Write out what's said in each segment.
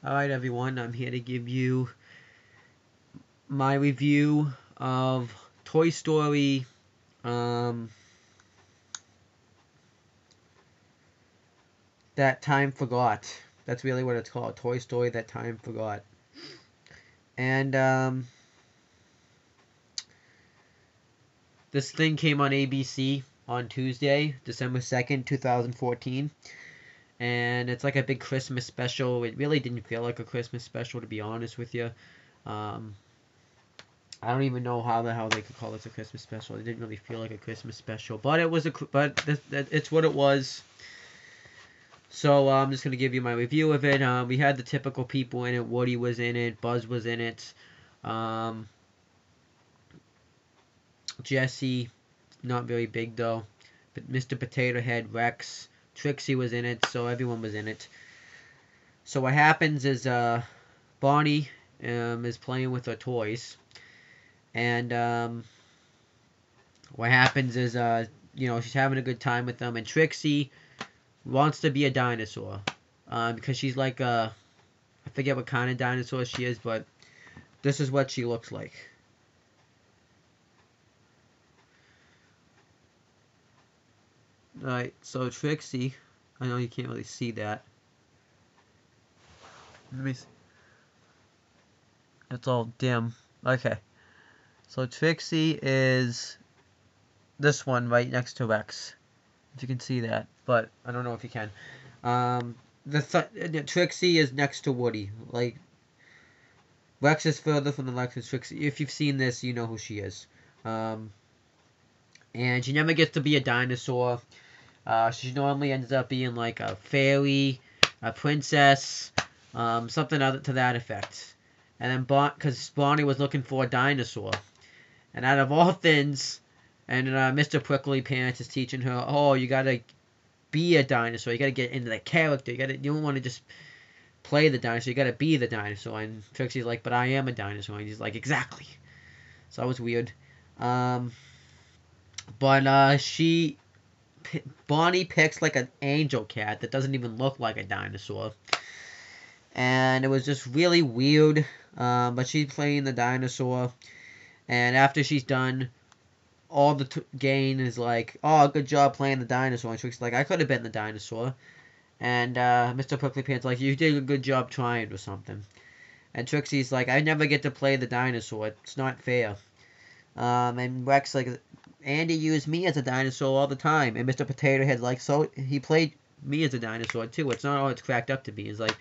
Alright everyone, I'm here to give you my review of Toy Story, That Time Forgot. That's really what it's called, Toy Story That Time Forgot. And, this thing came on ABC on Tuesday, December 2nd, 2014. And it's like a big Christmas special. It really didn't feel like a Christmas special, to be honest with you. Um, I don't even know how the hell they could call this a Christmas special. It didn't really feel like a Christmas special, but it was it's what it was. So I'm just gonna give you my review of it. We had the typical people in it. Woody was in it. Buzz was in it. Um, Jesse, not very big though. But Mr. Potato Head, Rex, Trixie was in it. So everyone was in it. So what happens is Bonnie is playing with her toys, and what happens is she's having a good time with them, and Trixie wants to be a dinosaur, because she's like I forget what kind of dinosaur she is, but this is what she looks like. Alright, so Trixie, I know you can't really see that. Let me see. It's all dim. Okay, so Trixie is this one right next to Rex. If you can see that, but I don't know if you can. Trixie is next to Woody. Like, Rex is further from the left of Trixie. If you've seen this, you know who she is. Um, and she never gets to be a dinosaur. She normally ends up being like a fairy, a princess, something other to that effect. And then because Bonnie was looking for a dinosaur, and out of all things, and Mr. Prickly Pants is teaching her, oh, you gotta be a dinosaur. You gotta get into the character. You don't want to just play the dinosaur. You gotta be the dinosaur. And Trixie's like, but I am a dinosaur. And he's like, exactly. So that was weird. Um, but Bonnie picks like an angel cat that doesn't even look like a dinosaur. And it was just really weird. But she's playing the dinosaur. And after she's done, all the gain is like, oh, good job playing the dinosaur. And Trixie's like, I could have been the dinosaur. And Mr. Prickly Pants like, you did a good job trying or something. And Trixie's like, I never get to play the dinosaur. It's not fair. And Rex like, Andy used me as a dinosaur all the time. And Mr. Potato Head's like, so he played me as a dinosaur too. It's not all it's cracked up to be. It's like,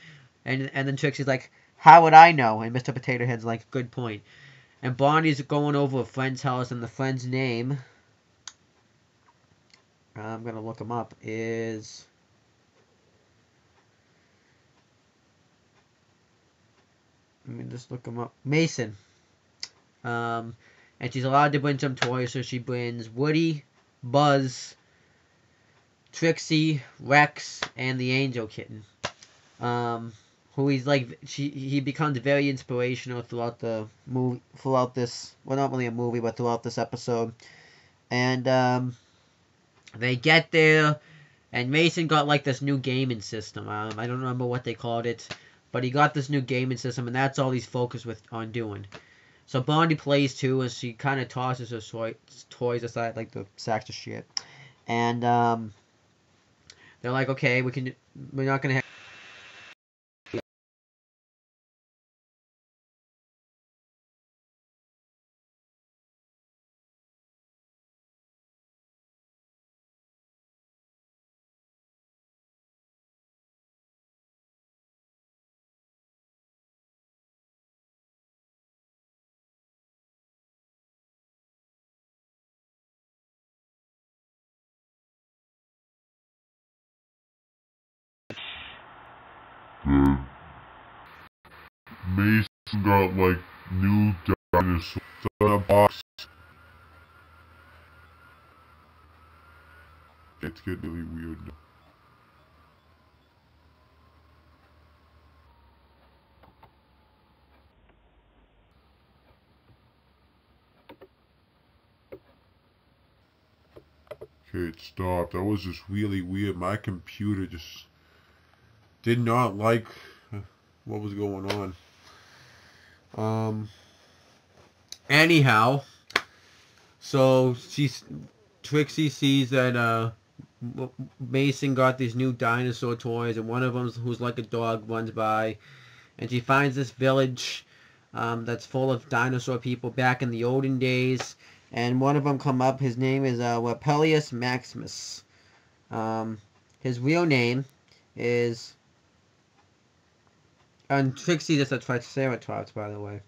and then Trixie's like, how would I know? And Mr. Potato Head's like, good point. And Bonnie's going over a friend's house, and the friend's name, I'm gonna look him up, is let me just look him up. Mason. And she's allowed to bring some toys, so she brings Woody, Buzz, Trixie, Rex, and the Angel Kitten. Who he's like, he becomes very inspirational throughout the movie, throughout this, well, not really a movie, but throughout this episode. And they get there, and Mason got like this new gaming system. I don't remember what they called it, but he got this new gaming system, and that's all he's focused on doing. So Bonnie plays too, and she kind of tosses her toys aside like the sacks of shit. And they're like, okay, we're not gonna have. The Mason got like new dinosaurs in a box. It's getting really weird now. Okay, it stopped. That was just really weird. My computer just did not like what was going on. Anyhow, so Trixie sees that Mason got these new dinosaur toys, and one of them, who's like a dog, runs by, and she finds this village that's full of dinosaur people back in the olden days, and one of them come up. His name is Wapelius Maximus. His real name is, and Trixie is a Triceratops, by the way.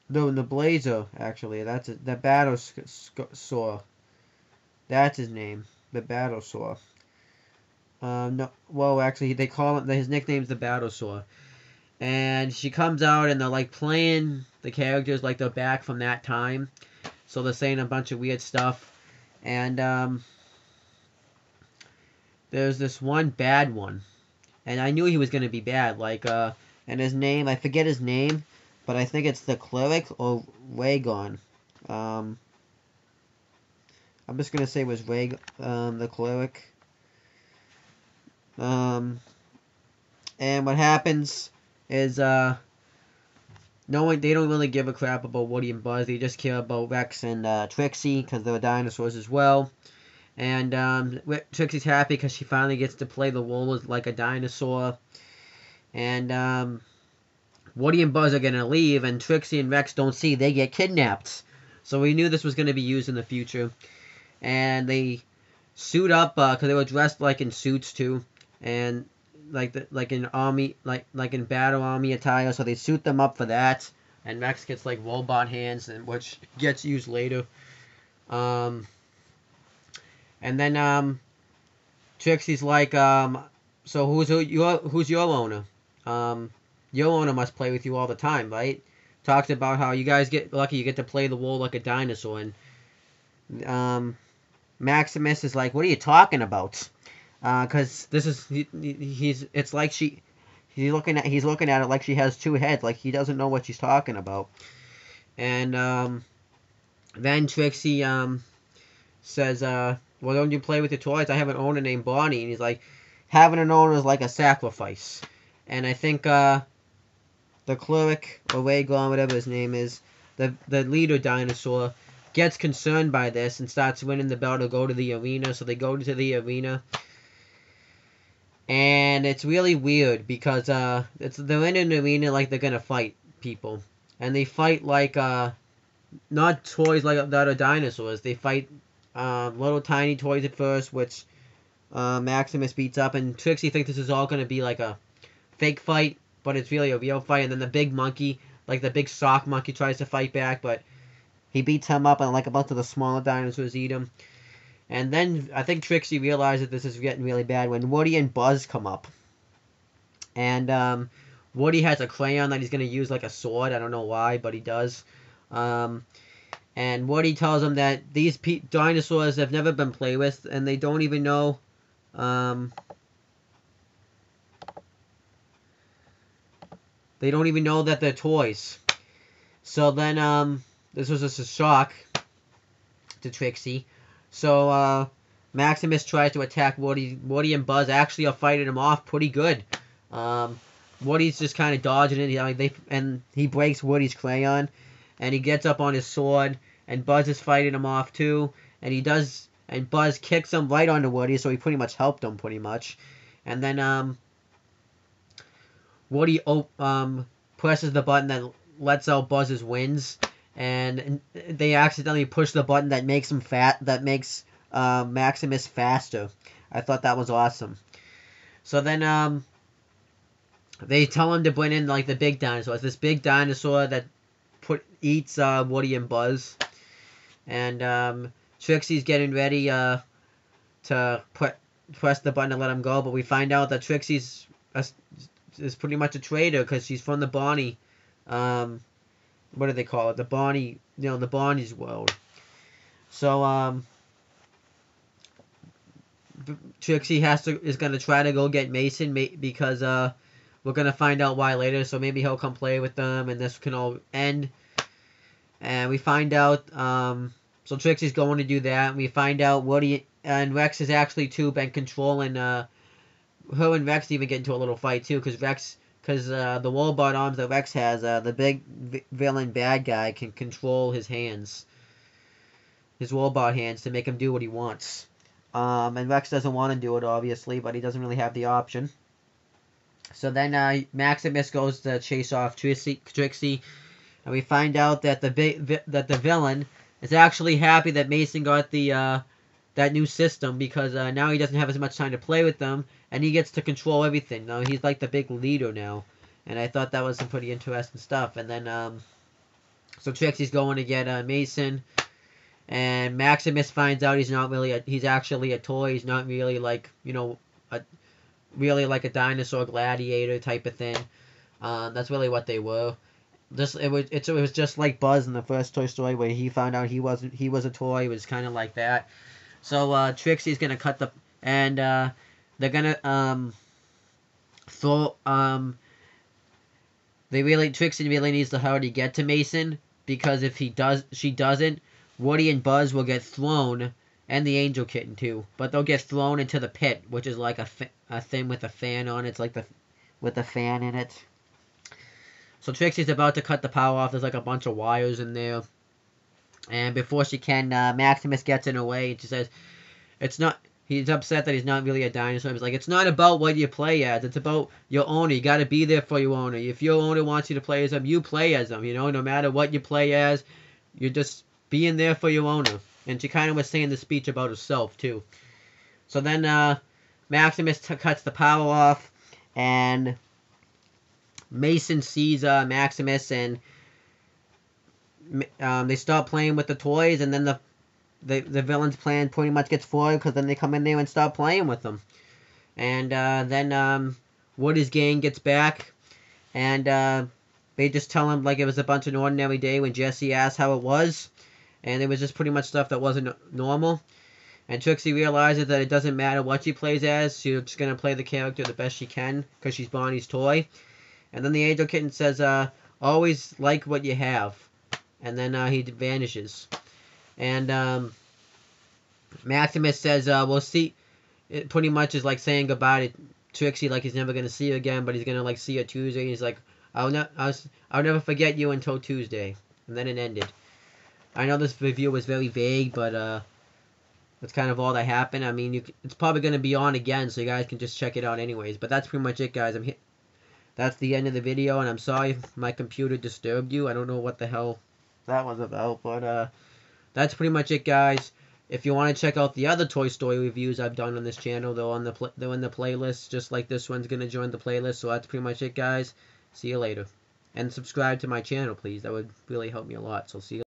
No, the Blazer, actually. That's it. The Battlesaur. That's his name. The Battlesaur. No, well, actually, they call it, his nickname's the Battlesaur. And she comes out, and they're, like, playing the characters like they're back from that time. So they're saying a bunch of weird stuff. And, there's this one bad one. And I knew he was going to be bad. Like, and his name, I forget his name, but I think it's the Cleric or Rhaegon. I'm just going to say it was the Cleric. And what happens is, they don't really give a crap about Woody and Buzz. They just care about Rex and Trixie, because they're dinosaurs as well. And Trixie's happy because she finally gets to play the role as like a dinosaur. And Woody and Buzz are going to leave, and Trixie and Rex don't see. They get kidnapped. So we knew this was going to be used in the future. And they suit up, because they were dressed like in suits too. And like in army, like in battle army attire. So they suit them up for that. And Rex gets like robot hands, which gets used later. And then Trixie's like, so who's your owner? Your owner must play with you all the time, right? Talks about how you guys get lucky, you get to play the role like a dinosaur. And Maximus is like, what are you talking about? Because this is it's like he's looking at it like she has two heads, like he doesn't know what she's talking about. And then Trixie says, well, don't you play with your toys? I have an owner named Bonnie. And he's like, having an owner is like a sacrifice. And I think the Cleric, or Rhaegon, whatever his name is, the leader dinosaur, gets concerned by this and starts winning the bell to go to the arena. So they go to the arena. And it's really weird because they're in an arena like they're going to fight people. And they fight like, not toys like that are dinosaurs. They fight little tiny toys at first, which Maximus beats up, and Trixie thinks this is all going to be like a fake fight, but it's really a real fight. And then the big monkey, like the big sock monkey, tries to fight back, but he beats him up, and like a bunch of the smaller dinosaurs eat him. And then I think Trixie realizes this is getting really bad when Woody and Buzz come up. And Woody has a crayon that he's going to use like a sword. I don't know why, but he does. And Woody tells him that these dinosaurs have never been played with, and they don't even know, that they're toys. So then, this was just a shock to Trixie. So, Maximus tries to attack Woody. Woody and Buzz actually are fighting him off pretty good. Woody's just kind of dodging it. And he breaks Woody's crayon. And he gets up on his sword, and Buzz is fighting him off too. And Buzz kicks him right onto Woody, so he pretty much helped him, pretty much. And then Woody presses the button that lets out Buzz's wings, and they accidentally push the button that makes Maximus faster. I thought that was awesome. So then they tell him to bring in like the big dinosaur. It's this big dinosaur that eats Woody and Buzz, and Trixie's getting ready to press the button to let him go, but we find out that Trixie's is pretty much a traitor because she's from the Bonnie, what do they call it? The Bonnie, the Bonnie's world. So Trixie is gonna try to go get Mason because we're going to find out why later, so maybe he'll come play with them, and this can all end. And we find out So Trixie's going to do that, and we find out Woody and Rex has actually too been controlling. Her and Rex even get into a little fight too, because the robot arms that Rex has, the big villain bad guy can control his hands, his robot hands, to make him do what he wants. And Rex doesn't want to do it, obviously, but he doesn't really have the option. So then Maximus goes to chase off Trixie, and we find out that the villain is actually happy that Mason got the that new system, because now he doesn't have as much time to play with them, and he gets to control everything. Now he's like the big leader now, and I thought that was some pretty interesting stuff. And then so Trixie's going to get Mason, and Maximus finds out he's actually a toy. He's not really like really like a dinosaur gladiator type of thing. That's really what they were. It was just like Buzz in the first Toy Story, where he found out he was a toy. It was kind of like that. So Trixie's gonna cut and they're gonna throw Trixie really needs to hurry to get to Mason, because if she doesn't, Woody and Buzz will get thrown, and the Angel Kitten too. But they'll get thrown into the pit, which is like a thing with a fan on it. It's like with a fan in it. So Trixie's about to cut the power off. There's like a bunch of wires in there. And before she can, Maximus gets in her way, and she says, it's not... He's upset that he's not really a dinosaur. He's like, it's not about what you play as. It's about your owner. You got to be there for your owner. If your owner wants you to play as him, you play as him. No matter what you play as, you're just being there for your owner. And she kind of was saying the speech about herself, too. So then Maximus cuts the power off, and Mason sees Maximus, and they start playing with the toys, and then the villain's plan pretty much gets foiled, because then they come in there and start playing with them. And then Woody's gang gets back, and they just tell him like it was a bunch of an ordinary day when Jesse asked how it was, and it was just pretty much stuff that wasn't normal. And Trixie realizes that it doesn't matter what she plays as, she's just going to play the character the best she can, because she's Bonnie's toy. And then the Angel Kitten says, always like what you have. And then he vanishes. And Maximus says, we'll see. It pretty much is like saying goodbye to Trixie, like he's never going to see her again, but he's going to like see her Tuesday. And he's like, I'll never forget you until Tuesday. And then it ended. I know this review was very vague, but that's kind of all that happened. I mean, it's probably going to be on again, so you guys can just check it out anyways. But that's pretty much it, guys. That's the end of the video, and I'm sorry if my computer disturbed you. I don't know what the hell that was about, but that's pretty much it, guys. If you want to check out the other Toy Story reviews I've done on this channel, they're in the playlist, just like this one's going to join the playlist. So that's pretty much it, guys. See you later. And subscribe to my channel, please. That would really help me a lot. So see you later.